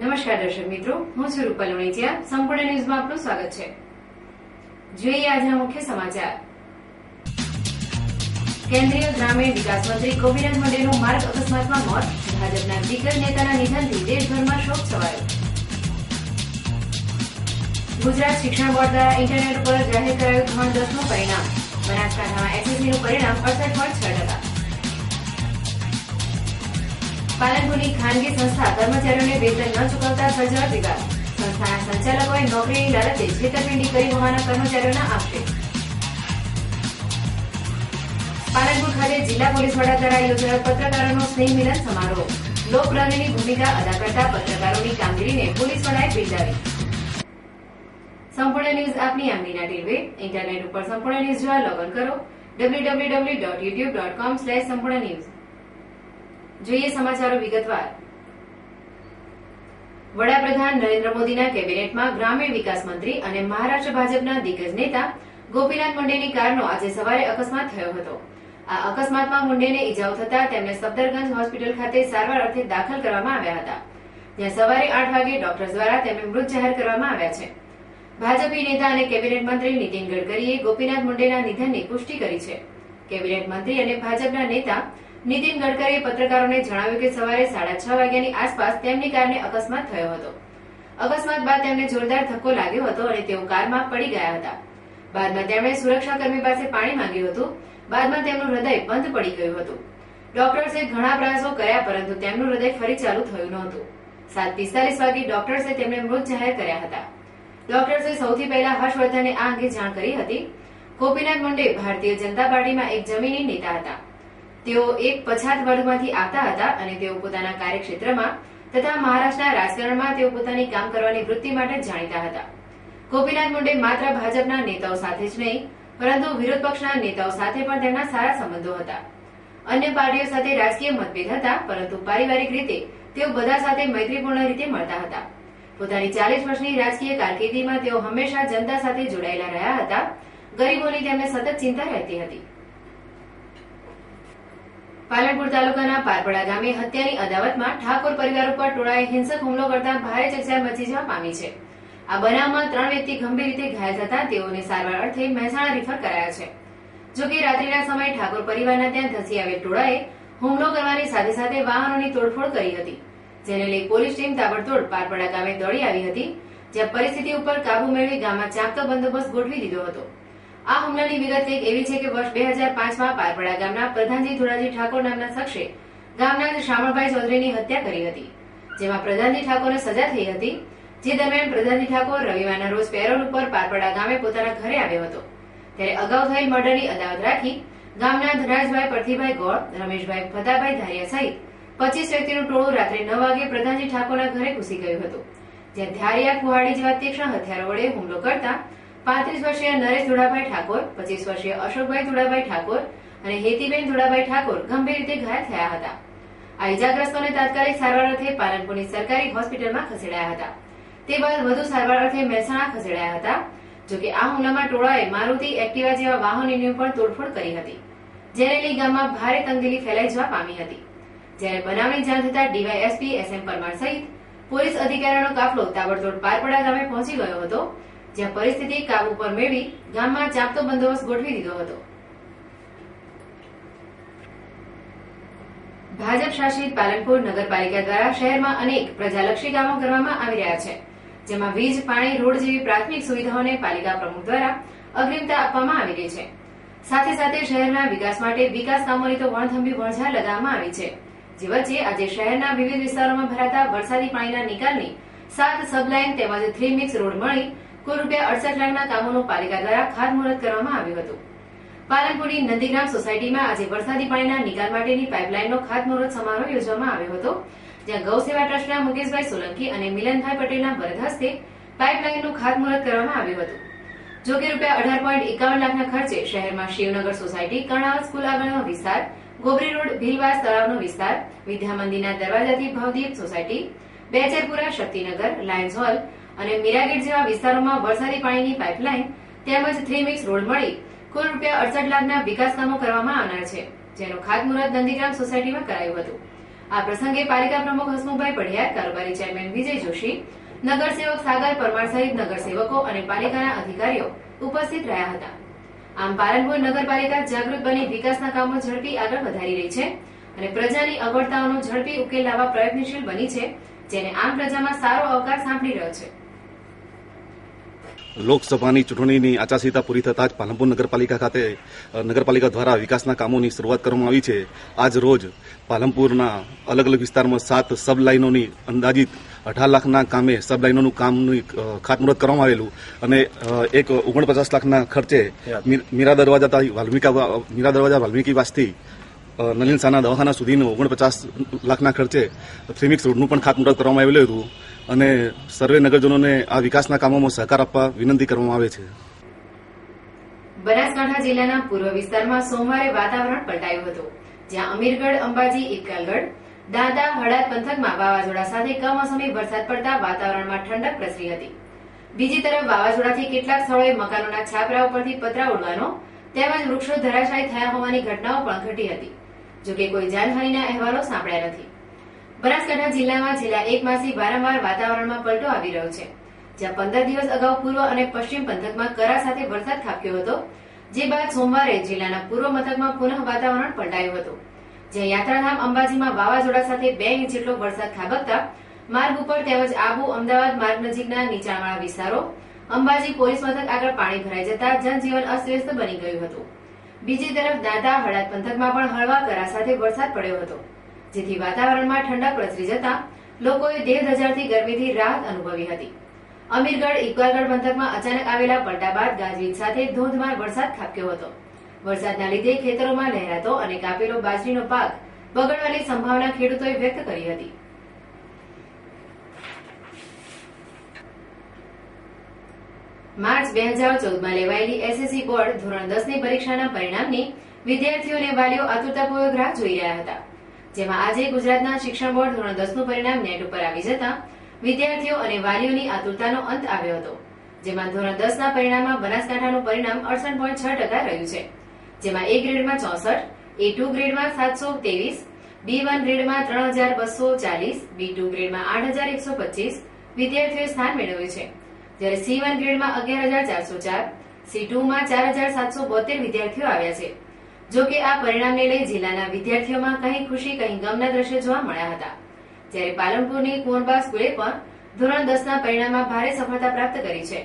નમસ્કાર દર્શક મિત્રો, હું છું રૂપલ ઉણેચિયા. સંપૂર્ણ ન્યૂઝમાં આપનું સ્વાગત છે. જોઈએ આજના મુખ્ય સમાચાર. કેન્દ્રીય ગ્રામીણ વિકાસ મંત્રી ગોપીનાથ મુંડેનું માર્ગ અકસ્માતમાં મોત. ભાજપના દિગ્ગજ નેતાના નિધનથી દેશભરમાં શોક છવાયો. ગુજરાત શિક્ષણ બોર્ડ દ્વારા ઇન્ટરનેટ પર જાહેર કરાયું ધોરણ 10નું પરિણામ. બનાસકાંઠામાં એસએસસીનું પરિણામ 68.6%. પાલનપુરની ખાનગી સંસ્થા કર્મચારીઓને વેતન ન ચૂકવતા સર્જાયો વિવાદ. સંસ્થાના સંચાલકોએ નોકરીની લાલચે છેતરપિંડી કરી હોવાના કર્મચારીઓના આક્ષેપ. પાલનપુર ખાતે જિલ્લા પોલીસ વડા દ્વારા યોજાયો પત્રકારોનો સ્નેહ મિલન સમારોહ. લોકપ્રહરીની ભૂમિકા અદા કરતા પત્રકારોની કામગીરીને પોલીસ વડાએ બિરદાવી. સંપૂર્ણ ન્યૂઝ આપની આંગળીના ટેરવે. ઇન્ટરનેટ ઉપર સંપૂર્ણ ન્યૂઝ જોવા લોગિન કરો www.youtube.com/સંપૂર્ણ ન્યૂઝ. જોઈએ સમાચારો વિગતવાર. વડાપ્રધાન નરેન્દ્ર મોદીના કેબિનેટમાં ગ્રામીણ વિકાસ મંત્રી અને મહારાષ્ટ્ર ભાજપના દિગ્ગજ નેતા ગોપીનાથ મુંડેની કારનો આજે સવારે અકસ્માત થયો હતો. આ અકસ્માતમાં મુંડેને ઇજાઓ થતા તેમને સફદરગંજ હોસ્પિટલ ખાતે સારવાર અર્થે દાખલ કરવામાં આવ્યા હતા, જ્યાં સવારે 8 વાગે ડોક્ટર્સ દ્વારા તેમને મૃત જાહેર કરવામાં આવ્યા છે. ભાજપી નેતા અને કેબિનેટ મંત્રી નીતિન ગડકરીએ ગોપીનાથ મુંડેના નિધનની પુષ્ટિ કરી છે. કેબિનેટ મંત્રી અને ભાજપના નેતા નીતિન ગડકરીએ પત્રકારોને જણાવ્યું કે સવારે 6:30 વાગ્યાની આસપાસ તેમની કારને અકસ્માત થયો હતો. અકસ્માત બાદ તેમને જોરદાર ધક્કો લાગ્યો હતો અને તેઓ કારમાં પડી ગયા હતા. બાદમાં તેમણે સુરક્ષાકર્મી પાસે પાણી માંગ્યું હતું. બાદમાં તેમનું હૃદય બંધ પડી ગયું હતું. ડોક્ટર્સે ઘણા પ્રયાસો કર્યા, પરંતુ તેમનું હૃદય ફરી ચાલુ થયું નહોતું. 7:45 વાગે ડોક્ટર્સે તેમને મૃત જાહેર કર્યા હતા. ડોક્ટર્સે સૌથી પહેલા હર્ષવર્ધને આ અંગે જાણ કરી હતી. ગોપીનાથ મુંડે ભારતીય જનતા પાર્ટીમાં એક જમીની નેતા હતા. તેઓ એક પછાત વર્ગમાંથી આવતા હતા અને તેઓ પોતાના કાર્યક્ષેત્રમાં તથા મહારાષ્ટ્રના રાજકારણમાં તેઓ પોતાની કામ કરવાની વૃત્તિ માટે જાણીતા હતા. ગોપીનાથ મુંડે માત્ર ભાજપના નેતાઓ સાથે જ નહીં, પરંતુ વિરોધ પક્ષના નેતાઓ સાથે પણ તેમના સારા સંબંધો હતા. અન્ય પાર્ટીઓ સાથે રાજકીય મતભેદ હતા, પરંતુ પારિવારિક રીતે તેઓ બધા સાથે મૈત્રીપૂર્ણ રીતે મળતા હતા. પોતાની 40 વર્ષની રાજકીય કારકિર્દીમાં તેઓ હંમેશા જનતા સાથે જોડાયેલા રહ્યા હતા. ગરીબોની તેમને સતત ચિંતા રહેતી હતી. પાલનપુર તાલુકાના પારપડા ગામે હત્યાની અદાવતમાં ઠાકોર પરિવાર ઉપર ટોળાએ હિંસક હુમલો કરતા ભારે ચકચાર મચી જવા પામી છે. આ બનાવમાં 3 વ્યક્તિ ગંભીર રીતે ઘાયલ થતા તેઓને સારવાર અર્થે મહેસાણા રિફર કરાયા છે. જોકે રાત્રિના સમયે ઠાકોર પરિવારના ત્યાં ધસી આવેલ ટોળાએ હુમલો કરવાની સાથે સાથે વાહનોની તોડફોડ કરી હતી, જેને લઈ પોલીસ ટીમ તાબડતોડ પારપડા ગામે દોડી આવી હતી, જ્યાં પરિસ્થિતિ ઉપર કાબુ મેળવી ગામમાં ચાંપતો બંદોબસ્ત ગોઠવી દીધો હતો. આ હુમલાની વિગત કંઈક એવી છે કે વર્ષ 2005માં પારપડા ગામના પ્રધાનજી ધોળાજી ઠાકોર નામના શખ્સે ગામના શામળભાઈ ચૌધરીની હત્યા કરી હતી, જેમાં પ્રધાનજી ઠાકોરને સજા થઈ હતી. જે દરમિયાન પ્રધાનજી ઠાકોર રવિવારના રોજ પેરોલ ઉપર પારપડા ગામે પોતાના ઘરે આવ્યો હતો, ત્યારે અગાઉ થયેલ મર્ડરની અદાવત રાખી ગામના ધનરાજભાઈ પરથીભાઈ ગોળ, રમેશભાઈ ફતાભાઈ ધારિયા સહિત 25 વ્યક્તિનું ટોળું રાત્રે 9 વાગે પ્રધાનજી ઠાકોરના ઘરે ઘૂસી ગયું હતું, જ્યાં ધારિયા કુહાડી જેવા તીક્ષ્ણ હથિયારો વડે હુમલો કરતા 35 વર્ષીય નરેશ ધોળાભાઈ ઠાકોર, 25 વર્ષીય અશોકભાઈ ધોળાભાઈ ઠાકોર અને હેતીબેન ધોળાભાઈ ઠાકોર ગંભીર રીતે ઘાયલ થયા હતા. આ ઇજાગ્રસ્તોને તાત્કાલિક સારવાર અર્થે પાલનપુરની સરકારી હોસ્પિટલમાં ખસેડાયા હતા. તે બાદ વધુ સારવાર અર્થે મહેસાણા ખસેડાયા હતા. જોકે આ હુમલામાં ટોળાએ મારુતિ, એક્ટિવા જેવા વાહનોની પણ તોડફોડ કરી હતી, જેને લઈ ગામમાં ભારે તંગદિલી ફેલાઈ જવા પામી હતી. જ્યારે બનાવની જાણ થતા ડીવાયએસપી SM પરમાર સહિત પોલીસ અધિકારીઓનો કાફલો તાબડતોડ પારપડા ગામે પહોંચી ગયો હતો, જ્યાં પરિસ્થિતિ કાબુ પર મેળવી ગામમાં ચાંપતો બંદોબસ્ત ગોઠવી દીધો હતો. ભાજપ શાસિત પાલનપુર નગરપાલિકા દ્વારા શહેરમાં અનેક પ્રજાલક્ષી કામો કરવામાં આવી રહ્યા છે, જેમાં વીજ, પાણી, રોડ જેવી પ્રાથમિક સુવિધાઓને પાલિકા પ્રમુખ દ્વારા અગ્રિમતા આપવામાં આવી રહી છે. સાથે સાથે શહેરના વિકાસ માટે વિકાસ કામોની તો વણથંભી વણઝાર લગાવવામાં આવી છે. જે વચ્ચે આજે શહેરના વિવિધ વિસ્તારોમાં ભરાતા વરસાદી પાણીના નિકાલની 7 સબલાઇન તેમજ 3 મિક્સ રોડ મળી કુલ ₹68 લાખના કામોનું પાલિકા દ્વારા ખાતમુહૂર્ત કરવામાં આવ્યું હતું. પાલનપુરની નંદીગ્રામ સોસાયટીમાં આજે વરસાદી પાણીના નિકાલ માટેની પાઇપલાઇનનો ખાતમુહૂર્ત સમારોહ યોજવામાં આવ્યો હતો, જ્યાં ગૌસેવા ટ્રસ્ટના મુકેશભાઈ સોલંકી અને મિલનભાઈ પટેલના વરદ હસ્તે પાઇપલાઇનનું ખાતમુહૂર્ત કરવામાં આવ્યું હતું. જોકે ₹18.51 લાખના ખર્ચે શહેરમાં શિવનગર સોસાયટી, કર્ણાવત સ્કૂલ આગળનો વિસ્તાર, ગોબરી રોડ, ભીલવાસ તળાવનો વિસ્તાર, વિદ્યા મંદિરના દરવાજાથી Bhavdip society, બેચરપુરા, Shaktinagar, Lions hall અને મીરાગેટ જેવા વિસ્તારોમાં વરસાદી પાણીની પાઇપલાઇન તેમજ 3 મિક્સ રોડ મળી કુલ ₹68 લાખના વિકાસ કામો કરવામાં આવનાર છે, જેનું ખાતમુહૂર્ત નંદીગ્રામ સોસાયટીમાં કરાયું હતું. આ પ્રસંગે પાલિકા પ્રમુખ હસમુખભાઈ પઢિયાર, કારોબારી ચેરમેન વિજય જોશી, નગરસેવક સાગર પરમાર સહિત નગરસેવકો અને પાલિકાના અધિકારીઓ ઉપસ્થિત રહ્યા હતા. આમ પાલનપુર નગરપાલિકા જાગૃત બની વિકાસના કામો ઝડપી આગળ વધારી રહી છે અને પ્રજાની અગવડતાઓનો ઝડપી ઉકેલ લાવવા પ્રયત્નશીલ બની છે, જેને આમ પ્રજામાં સારો આવકાર સાંપડી રહ્યો છે. લોકસભાની ચૂંટણીની આચારસંહિતા પૂરી થતાં જ પાલનપુર નગરપાલિકા ખાતે નગરપાલિકા દ્વારા વિકાસના કામોની શરૂઆત કરવામાં આવી છે. આજ રોજ પાલનપુરના અલગ અલગ વિસ્તારમાં 7 સબ લાઇનોની અંદાજિત 18 લાખના કામે સબ લાઇનોનું કામનું ખાતમુહૂર્ત કરવામાં આવેલું અને એક 49 લાખના ખર્ચે મીરા દરવાજા વાલ્મીકીવાસથી નલિન શાહના દવાખાના સુધીનું 49 લાખના ખર્ચે ફ્રીમિક્સ રોડનું પણ ખાતમુહૂર્ત કરવામાં આવેલું હતું અને સર્વે નગરજનોને આ વિકાસના કામોમાં સહકાર આપવા વિનંતી કરવામાં આવે છે. બનાસકાંઠા જિલ્લાના પૂર્વ વિસ્તારમાં સોમવારે વાતાવરણ પલટાયું હતું, જ્યાં અમીરગઢ, અંબાજી, ઇકબાલગઢ, દાંતા, હળાદ પંથકમાં વાવાઝોડા સાથે કમોસમી વરસાદ પડતા વાતાવરણમાં ઠંડક પ્રસરી હતી. બીજી તરફ વાવાઝોડાથી કેટલાક સ્થળોએ મકાનોના છાપરા ઉપરથી પતરા ઉડવાનો તેમજ વૃક્ષો ધરાશાયી થયા હોવાની ઘટનાઓ પણ ઘટી હતી. જોકે કોઈ જાનહાનિના અહેવાલો સાંપડ્યા નથી. બનાસકાંઠા જિલ્લામાં છેલ્લા 1 માસથી વારંવાર વાતાવરણમાં પલટો આવી રહ્યો છે, જ્યાં 15 દિવસ અગાઉ પૂર્વ અને પશ્ચિમ પંથકમાં કરા સાથે વરસાદ ખાબક્યો હતો, જે બાદ સોમવારે જિલ્લાના પૂર્વ મથકમાં પુનઃ વાતાવરણ પલટાયું હતું, જ્યાં યાત્રાધામ અંબાજીમાં વાવાઝોડા સાથે 2 ઇંચ જેટલો વરસાદ ખાબકતા માર્ગ ઉપર તેમજ આબુ અમદાવાદ માર્ગ નજીકના નીચાણવાળા વિસ્તારો, અંબાજી પોલીસ મથક આગળ પાણી ભરાઈ જતા જનજીવન અસ્તવ્યસ્ત બની ગયું હતું. બીજી તરફ દાંતા, હળાદ પંથકમાં પણ હળવા કરા સાથે વરસાદ પડ્યો હતો, જેથી વાતાવરણમાં ઠંડક પ્રસરી જતા લોકોએ દેહ ધજાડતી ગરમીથી રાહત અનુભવી હતી. અમીરગઢ, ઇકબાલગઢ પંથકમાં અચાનક આવેલા પલટા બાદ ગાજવીજ સાથે ધોધમાર વરસાદ ખાબક્યો હતો. વરસાદના લીધે ખેતરોમાં લહેરાતો અને કાપેલો બાજરીનો પાક બગડવાની સંભાવના ખેડૂતોએ વ્યક્ત કરી હતી. માર્ચ 2014માં લેવાયેલી એસએસસી બોર્ડ ધોરણ 10ની પરીક્ષાના પરિણામની વિદ્યાર્થીઓ અને વાલીઓ આતુરતાપૂર્વક રાહ જોઈ રહ્યા હતા, જેમાં આજે ગુજરાતના શિક્ષણ બોર્ડ ધોરણ 10નું પરિણામ નેટ ઉપર આવી જતા વિદ્યાર્થીઓ અને વાલીઓની આતુરતાનો અંત આવ્યો હતો, જેમાં ધોરણ 10ના પરિણામમાં બનાસકાંઠાનું પરિણામ 68.6% રહ્યું છે, જેમાં એ ગ્રેડમાં 64, A2 ગ્રેડમાં 723, B1 ગ્રેડમાં 3240, B2 ગ્રેડમાં 8125 વિદ્યાર્થીઓએ સ્થાન મેળવ્યું છે, જ્યારે C1 ગ્રેડમાં 11404, C2માં 4772 વિદ્યાર્થીઓ આવ્યા છે. જો કે આ પરિણામને લઈ જિલ્લાના વિદ્યાર્થીઓમાં કંઈ ખુશી કંઈ ગમના દ્રશ્યો જોવા મળ્યા હતા, જ્યારે પાલનપુરની કુંવરબા સ્કૂલે પણ ધોરણ 10ના પરિણામમાં ભારે સફળતા પ્રાપ્ત કરી છે,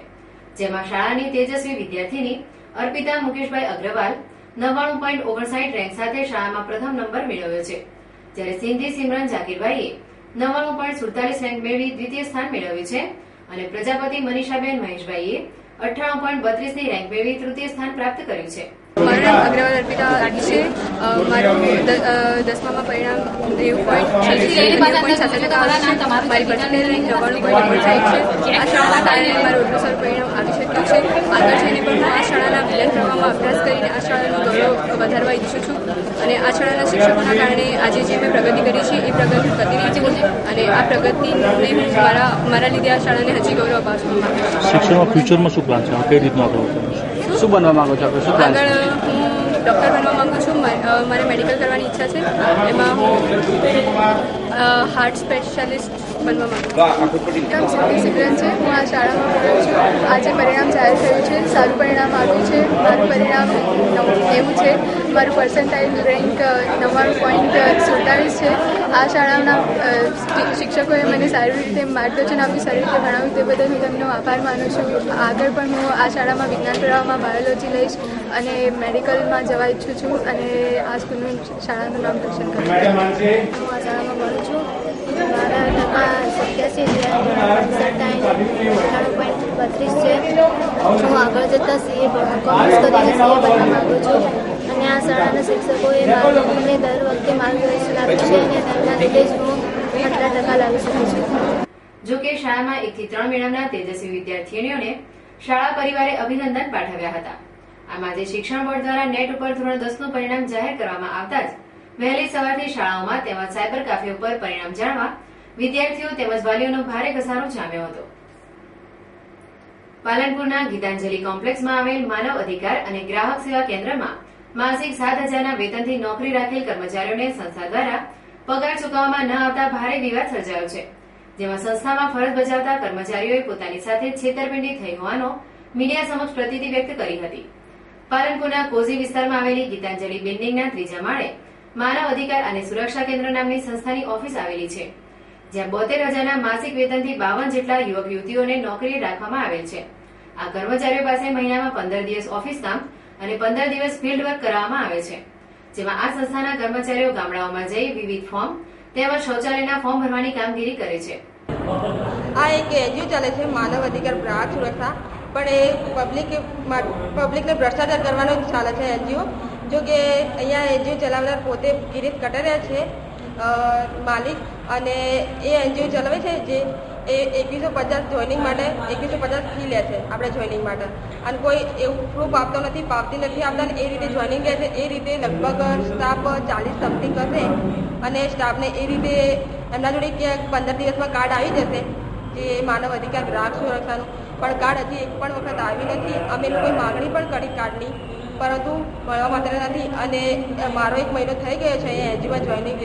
જેમાં શાળાની તેજસ્વી વિદ્યાર્થીની અર્પિતા મુકેશભાઈ અગ્રવાલ 99.59 રેન્ક સાથે શાળામાં પ્રથમ નંબર મેળવ્યો છે, જ્યારે સિંધી સિમરન જાકીરભાઈએ 99.47 રેન્ક મેળવી દ્વિતીય સ્થાન મેળવ્યું છે અને પ્રજાપતિ મનીષાબેન મહેશભાઈએ 98.32ની રેન્ક મેળવી તૃતીય સ્થાન પ્રાપ્ત કર્યું છે. મારું નામ અગ્રવાલ અર્પિતા છે. મારું 10મામાં પરિણામ 90.67% આવ્યું છે. મારી પર્સન્ટેજ રેન્ક 99.59 છે. આ શાળાના કારણે મારું એટલું સારું પરિણામ આવી શક્યું છે. આગળ જઈને પણ હું આ શાળાના વિલન પ્રવાહમાં અભ્યાસ કરીને આ શાળાનું ગૌરવ વધારવા ઈચ્છું છું અને આ શાળાના શિક્ષકોના કારણે આજે જે મેં પ્રગતિ કરી છે એ પ્રગતિ થતી રહી છે અને આ પ્રગતિને હું મારા લીધે આ શાળાને હજી ગૌરવ અપાવવા માંગુ છું. શિક્ષણમાં ફ્યુચરમાં શું પ્લાન છે? કઈ રીતનું આગળ શું બનવા માંગો છો? શું પ્લાન છે? આગળ હું ડૉક્ટર બનવા માંગુ છું. મારે મેડિકલ કરવાની ઈચ્છા છે. એમાં હું હાર્ટ સ્પેશિયાલિસ્ટ બનવા માંગુ છું. નામ સિંધી સિમરન છે. હું આ શાળામાં ભણું છું. આજે પરિણામ જાહેર થયું છે. સારું પરિણામ આવ્યું છે. મારું પરિણામ 90 છે. મારું પર્સન્ટાઇલ રેન્ક 99.47 છે. આ શાળાના શિક્ષકોએ મને સારી રીતે માર્ગદર્શન આપ્યું, સારી રીતે ભણાવ્યું, તે બદલ હું તેમનો આભાર માનું છું. આગળ પણ હું આ શાળામાં વિજ્ઞાન પ્રવાહમાં બાયોલોજી લઈશ અને મેડિકલમાં જવા ઈચ્છું છું અને આ સ્કૂલનું શાળાનું નામ રોશન કરીશ. હું આ શાળામાં ભણું છું. મારા ટકા 87 છે. હું આગળ જતાં સીએ કોમર્સ કરીને સીએ બનવા માંગુ છું અને આ શાળાના શિક્ષકોએ અમને દર વખતે માર્ગદર્શન આપ્યું છે અને તેમના લીધે જ હું આટલા ટકા લાવી શકું છું. જો કે શાળામાં 1 થી 3 મેળવનાર તેજસ્વી વિદ્યાર્થીનીઓને શાળા પરિવારે અભિનંદન પાઠવ્યા હતા. આમ આજે શિક્ષણ બોર્ડ દ્વારા નેટ ઉપર ધોરણ 10નું પરિણામ જાહેર કરવામાં આવતા જ વહેલી સવારથી શાળાઓમાં તેમજ સાયબર કાફે ઉપર પરિણામ જાણવા વિદ્યાર્થીઓ તેમજ વાલીઓનો ભારે ઘસારો જામ્યો હતો. પાલનપુરના ગીતાંજલિ કોમ્પ્લેક્સમાં આવેલ માનવ અધિકાર અને ગ્રાહક સેવા કેન્દ્રમાં માસિક 7,000ના વેતનથી નોકરી રાખેલ કર્મચારીઓને સંસ્થા દ્વારા પગાર ચૂકવવામાં ન આવતા ભારે વિવાદ સર્જાયો છે, જેમાં સંસ્થામાં ફરજ બજાવતા કર્મચારીઓએ પોતાની સાથે છેતરપિંડી થઈ હોવાનો મીડિયા સમક્ષ પ્રતીતિ વ્યક્ત કરી હતી. પાલનપુરના કોઝી વિસ્તારમાં આવેલી ગીતાંજલિ બિલ્ડિંગના 3જા માળે માનવ અધિકાર અને સુરક્ષા કેન્દ્ર નામની સંસ્થાની ઓફિસ આવેલી છે, જ્યાં 72,000ના માસિક વેતનથી 52 જેટલા યુવક યુવતીઓને નોકરીએ રાખવામાં આવેલ છે. આ કર્મચારીઓ પાસે મહિનામાં 15 દિવસ ઓફિસ કામ અને 15 દિવસ ફિલ્ડ વર્ક કરાવવામાં આવે છે, જેમાં આ સંસ્થાના કર્મચારીઓ ગામડાઓમાં જઈ વિવિધ ફોર્મ તેમજ શૌચાલયના ફોર્મ ભરવાની કામગીરી કરે છે. આ એક એનજીઓ ચાલે છે માનવ અધિકાર ગ્રાહક સુરક્ષા, પણ એ પબ્લિકને ભ્રષ્ટાચાર કરવાનો જ ચાલે છે એનજીઓ. જો કે અહીંયા એનજીઓ ચલાવનાર પોતે ગિરીશ કટારિયા છે માલિક, અને એ એનજીઓ ચલાવે છે જે એ 2150 જોઈનિંગ માટે 2150 ફી લે છે આપણે જોઈનિંગ માટે, અને કોઈ એવું પ્રૂફ આપતો નથી, પાવતી નથી આપતા, એ રીતે જોઈનિંગ લે છે. એ રીતે લગભગ સ્ટાફ 40 સમથિંગ હશે, અને સ્ટાફને એ રીતે એમના જોડે ક્યાંક 15 દિવસમાં કાર્ડ આવી જશે જે માનવ અધિકાર ગ્રાહક સુરક્ષાનું, પણ કાર્ડ હજી એક પણ વખત આવી નથી. અમે લોકોએ માગણી પણ કરી કાર્ડની, પરંતુ મળવા માત્ર નથી. અને મારો 1 મહિનો થઈ ગયો છે અહીંયા એનજીઓમાં જોઈનિંગ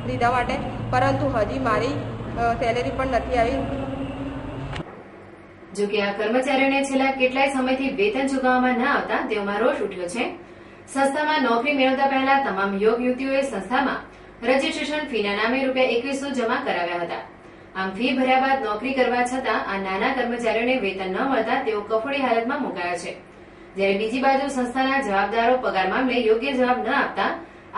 લીધા માટે, પરંતુ હજી મારી સેલેરી પણ નથી આવી. જોકે આ કર્મચારીઓને છેલ્લા કેટલાય સમયથી વેતન ચૂકવવામાં ન આવતા તેઓમાં રોષ ઉઠ્યો છે. સંસ્થામાં નોકરી મેળવતા પહેલા તમામ યુવક યુવતીઓએ સંસ્થામાં રજીસ્ટ્રેશન ફીના નામે ₹2100 જમા કરાવ્યા હતા. આમ ફી ભર્યા બાદ નોકરી કરવા છતાં આ નાના કર્મચારીઓને વેતન ન મળતા તેઓ કફોડી હાલતમાં મુકાયા છે. જ્યારે બીજી બાજુ સંસ્થાના જવાબદારો પગાર મામલે યોગ્ય જવાબ ન આપતા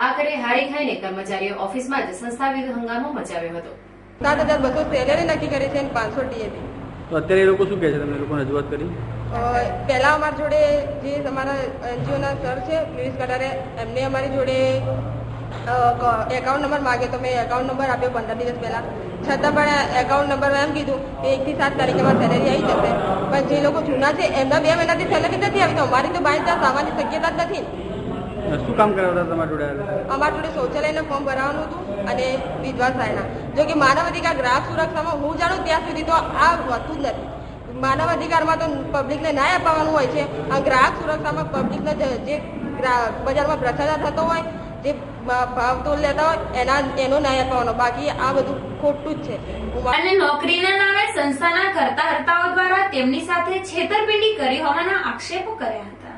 આખરે હારી ખાઈને કર્મચારીઓ ઓફિસમાં જ સંસ્થા વિરુદ્ધ હંગામો મચાવ્યો હતો. 7,200 સેલેરી નક્કી કરી છે અને 500 ડીએપી. તો અત્યારે એ લોકો શું કહે છે? તમને લોકોને રજૂઆત કરી? પહેલા અમારી જોડે જે અમારા એનજીઓના સર છે પિયુષ કટારે, એમને અમારી જોડે એકાઉન્ટ નંબર માગ્યો તો મેં એકાઉન્ટ નંબર આપ્યો 15 દિવસ પહેલા. છતાં પણ એકાઉન્ટ નંબર એમ કીધું કે 1 થી 7 તારીખમાં સેલેરી આવી જશે. પણ જે લોકો જૂના છે એમના 2 મહિનાથી સેલેરી નથી આવી, તો અમારી તો બાય ચાન્સ આવવાની શક્યતા જ નથી. શું કામ કરાવતા તમારા જોડે? અમારા જોડે શૌચાલયનું ફોર્મ ભરાવાનું હતું અને વિધવા સહાયના. જો કે માનવ અધિકાર ગ્રાહક સુરક્ષામાં હું જાણું ત્યાં સુધી તો આ હોતું જ નથી. માનવ અધિકારમાં તો પબ્લિકને ન્યાય અપાવવાનું હોય છે, આ ગ્રાહક સુરક્ષામાં પબ્લિકને જે બજારમાં ભ્રષ્ટાચાર થતો હોય, જે ભાવતોલ લેતા હોય એનો ન્યાય અપાવવાનો, બાકી આ બધું ખોટું જ છે. અને નોકરીના નામે સંસ્થાના કરતા-હર્તાઓ દ્વારા તેમની સાથે છેતરપિંડી કરી હોવાના આક્ષેપો કર્યા હતા.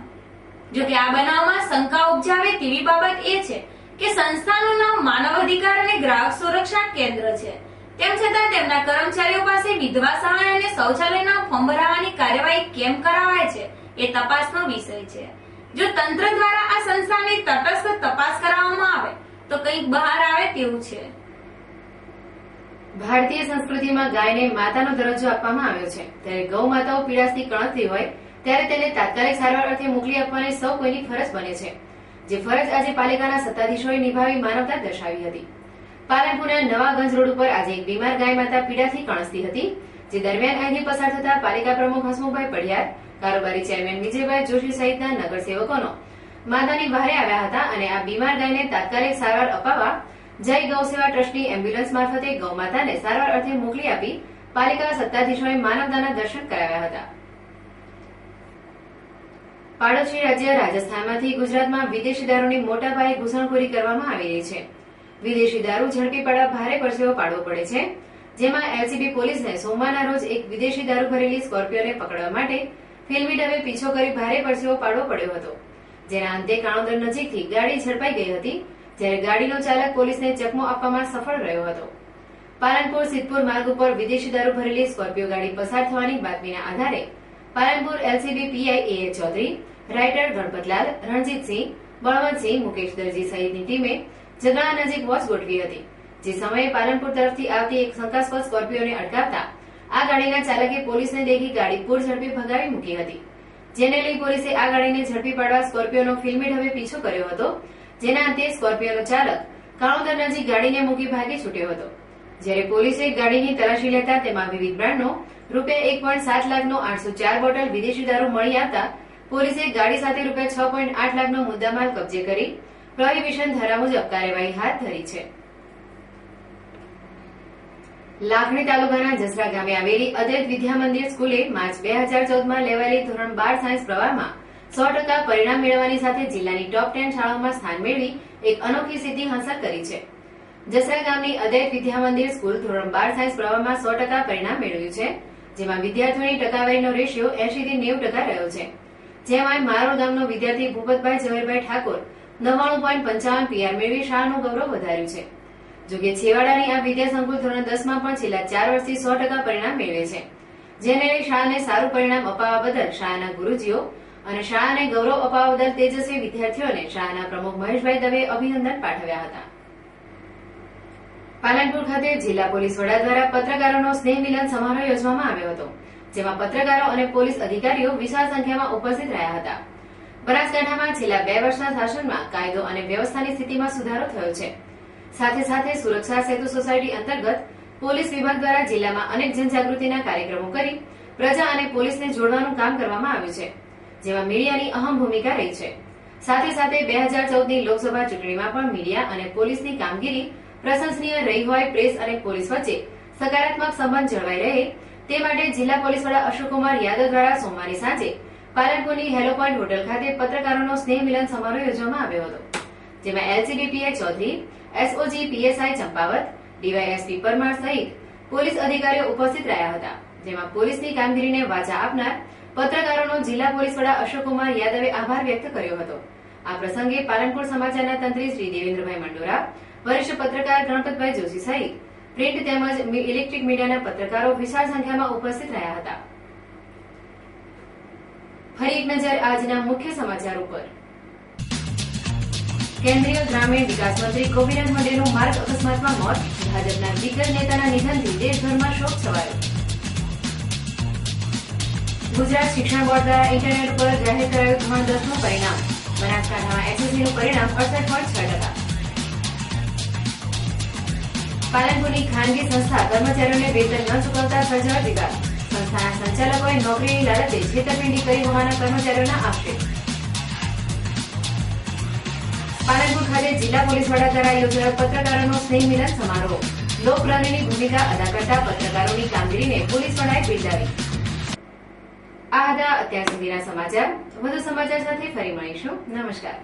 જો કે આ બનાવમાં શંકા ઉપજાવે તેવી બાબત એ છે કે સંસ્થાનું નામ માનવ અધિકાર અને ગ્રાહક સુરક્ષા કેન્દ્ર છે, તેમ છતાં તેમના કર્મચારીઓ પાસે વિધવા સહાય અને શૌચાલયના ફોર્મ ભરાવવાની કાર્યવાહી કેમ કરાવાય છે એ તપાસનો વિષય છે. જો તંત્ર દ્વારા આ સંસ્થાની તટસ્થ તપાસ કરાવવામાં આવે તો કંઈક બહાર આવે તેવું છે. ભારતીય સંસ્કૃતિમાં ગાયને માતાનો દરજ્જો આપવામાં આવ્યો છે, ત્યારે ગૌ માતાઓ પીડાસથી કણકતી હોય ત્યારે તેને તાત્કાલિક સારવાર અર્થે મોકલી આપવાની સૌ કોઈની ફરજ બને છે, જે ફરજ આજે પાલિકાના સત્તાધીશોએ નિભાવી માનવતા દર્શાવી હતી. પાલનપુરના નવાગંજ રોડ ઉપર આજે એક બીમાર ગાય માતા પીડાથી કણસતી હતી, જે દરમિયાન અહીંથી પસાર થતા પાલિકા પ્રમુખ હસમુખભાઈ પડિયાર, કારોબારી ચેરમેન વિજયભાઈ જોશી સહિતના નગરસેવકોનો માતાની વહારે આવ્યા હતા અને આ બીમાર ગાયને તાત્કાલિક સારવાર અપાવવા જય ગૌસેવા ટ્રસ્ટની એમ્બ્યુલન્સ મારફતે ગૌ માતાને સારવાર અર્થે મોકલી આપી પાલિકા સત્તાધીશોએ માનવતાના દર્શન કરાવ્યા હતા. પાડોશી રાજ્ય રાજસ્થાનમાંથી ગુજરાતમાં વિદેશી દારૂની મોટા પાયે ઘૂસણખોરી કરવામાં આવી રહી છે. વિદેશી દારૂ ઝડપી પાડવા ભારે પરસેવો પાડવો પડે છે, જેમાં એલસીબી પોલીસને સોમવારના રોજ એક વિદેશી દારૂ ભરેલી સ્કોર્પિયોને પકડવા માટે ફિલ્મી ઢબે પીછો કરી ભારે પરસેવો પાડવો પડ્યો હતો, જેના અંતે કાણોદર નજીકથી ગાડી ઝડપાઈ ગઈ હતી, જ્યારે ગાડીનો ચાલક પોલીસને ચકમો આપવામાં સફળ રહ્યો હતો. પાલનપુર સિદ્ધપુર માર્ગ ઉપર વિદેશી દારૂ ભરેલી સ્કોર્પિયો ગાડી પસાર થવાની બાતમીના આધારે Palanpur LCB PI A Chaudhary, writer Ganpatlal, Ranjitsinh, Balwantsinh, Mukesh Darji સહિતની ટીમે જગણા નજીક વોચ ગોઠવી હતી, જે સમયે પાલનપુર તરફથી આવતી એક શંકાસ્પદ સ્કોર્પિયોને અટકાવતા આ ગાડીના ચાલકે પોલીસને દેખી ગાડી પૂર ઝડપે ભગાવી મૂકી હતી, જેને લઈ પોલીસે આ ગાડીને ઝડપી પાડવા સ્કોર્પિયોનો ફિલ્મી ઢબે પીછો કર્યો હતો, જેના અંતે સ્કોર્પિયોનો ચાલક કાણોદર નજીક ગાડીને મૂકી ભાગી છૂટ્યો હતો. જ્યારે પોલીસે ગાડીની તલાશી લેતા તેમાં વિવિધ બ્રાન્ડનો ₹1.7 લાખનો 804 બોટલ વિદેશી દારૂ મળી આવતા પોલીસે ગાડી સાથે ₹6.8 લાખનો મુદ્દામાલ કબજે કરી પ્રોહિબિશન ધારા મુજબ કાર્યવાહી હાથ ધરી છે. લાખણી તાલુકાના જસરા ગામે આવેલી અદ્વૈત વિદ્યા મંદિર સ્કૂલે માર્ચ 2014માં લેવાયેલી ધોરણ 12 સાયન્સ પ્રવાહમાં 100% પરિણામ મેળવવાની સાથે જિલ્લાની ટોપ 10 શાળાઓમાં સ્થાન મેળવી એક અનોખી સિદ્ધિ હાંસલ કરી છે. જસરા ગામની અદ્વૈત વિદ્યા મંદિર સ્કૂલ ધોરણ 12 સાયન્સ પ્રવાહમાં 100% પરિણામ મેળવ્યું છે, જેમાં વિદ્યાર્થીઓની ટકાવારીનો રેશિયો 80 થી 90% રહ્યો છે. જેમાં મારોલ ગામનો વિદ્યાર્થી ભૂપતભાઈ ઝવેરભાઈ ઠાકોર 99.55 PR મેળવી શાળાનું ગૌરવ વધાર્યું છે. જોકે છેવાડાની આ વિદ્યા સંકુલ ધોરણ 10માં પણ છેલ્લા 4 વર્ષથી 100% પરિણામ મેળવે છે, જેને લઈ શાળાને સારું પરિણામ અપાવવા બદલ શાળાના ગુરુજીઓ અને શાળાને ગૌરવ અપાવવા બદલ તેજસ્વી વિદ્યાર્થીઓને શાળાના પ્રમુખ મહેશભાઈ દવે અભિનંદન પાઠવ્યા હતા. પાલનપુર ખાતે જિલ્લા પોલીસ વડા દ્વારા પત્રકારોનો સ્નેહ મિલન સમારોહ યોજવામાં આવ્યો હતો, જેમાં પત્રકારો અને પોલીસ અધિકારીઓ વિશાળ સંખ્યામાં ઉપસ્થિત રહ્યા હતા. બનાસકાંઠામાં છેલ્લા 2 વર્ષના શાસનમાં કાયદો અને વ્યવસ્થાની સ્થિતિમાં સુધારો થયો છે. સાથે સાથે સુરક્ષા સેતુ સોસાયટી અંતર્ગત પોલીસ વિભાગ દ્વારા જિલ્લામાં અનેક જનજાગૃતિના કાર્યક્રમો કરી પ્રજા અને પોલીસને જોડવાનું કામ કરવામાં આવ્યું છે, જેમાં મીડિયાની અહમ ભૂમિકા રહી છે. સાથે સાથે 2014ની લોકસભા ચૂંટણીમાં પણ મીડિયા અને પોલીસની કામગીરી પ્રશંસનીય રહી હોય. પ્રેસ અને પોલીસ વચ્ચે સકારાત્મક સંબંધ જળવાઈ રહે તે માટે જિલ્લા પોલીસ વડા અશોકકુમાર યાદવ દ્વારા સોમવારે સાંજે પાલનપુરની હેલો પોઈન્ટ હોટલ ખાતે પત્રકારોનો સ્નેહ મિલન સમારોહ યોજવામાં આવ્યો હતો, જેમાં LCBPA Chaudhary, SOG PSI Champawat, DYSP Parmar સહિત પોલીસ અધિકારીઓ ઉપસ્થિત રહ્યા હતા. જેમાં પોલીસની કામગીરીને વાચા આપનાર પત્રકારોનો જિલ્લા પોલીસ વડા અશોકકુમાર યાદવે આભાર વ્યક્ત કર્યો હતો. આ પ્રસંગે પાલનપુર સમાચારના તંત્રી શ્રી દેવેન્દ્રભાઈ મંડોરા, વરિષ્ઠ પત્રકાર ગણપતભાઈ જોશી સહિત પ્રિન્ટ તેમજ ઇલેક્ટ્રિક મીડિયાના પત્રકારો વિશાળ સંખ્યામાં ઉપસ્થિત રહ્યા હતા. ફરી એક નજર આજના મુખ્ય સમાચાર ઉપર. કેન્દ્રીય ગ્રામીણ વિકાસ મંત્રી ગોપીનાથ મંડેનું માર્ગ અકસ્માતમાં મોત. ભાજપના દિગ્ગજ નેતાના નિધનથી દેશભરમાં શોક છવાયો. ગુજરાત શિક્ષણ બોર્ડ દ્વારા ઇન્ટરનેટ પર જાહેર કરાયું ધોરણ 10નું પરિણામ. બનાસકાંઠામાં SSCનું પરિણામ 68.6%. પાલનપુરની ખાનગી સંસ્થા કર્મચારીઓને વેતન ન ચૂકવતા સર્જાયો વિવાદ. સંસ્થાના સંચાલકોએ નોકરીની લાલચે છેતરપિંડી કરી હોવાના કર્મચારીઓના આક્ષેપ. પાલનપુર ખાતે જિલ્લા પોલીસ વડા દ્વારા યોજાયો પત્રકારોનો સ્નેહ મિલન સમારોહ. લોકપ્રહરીની ભૂમિકા અદા કરતા પત્રકારોની કામગીરીને પોલીસ વડાએ બિરદાવી. આ હતા અત્યાર સુધીના સમાચાર. વધુ સમાચાર સાથે ફરી મળીશું. નમસ્કાર.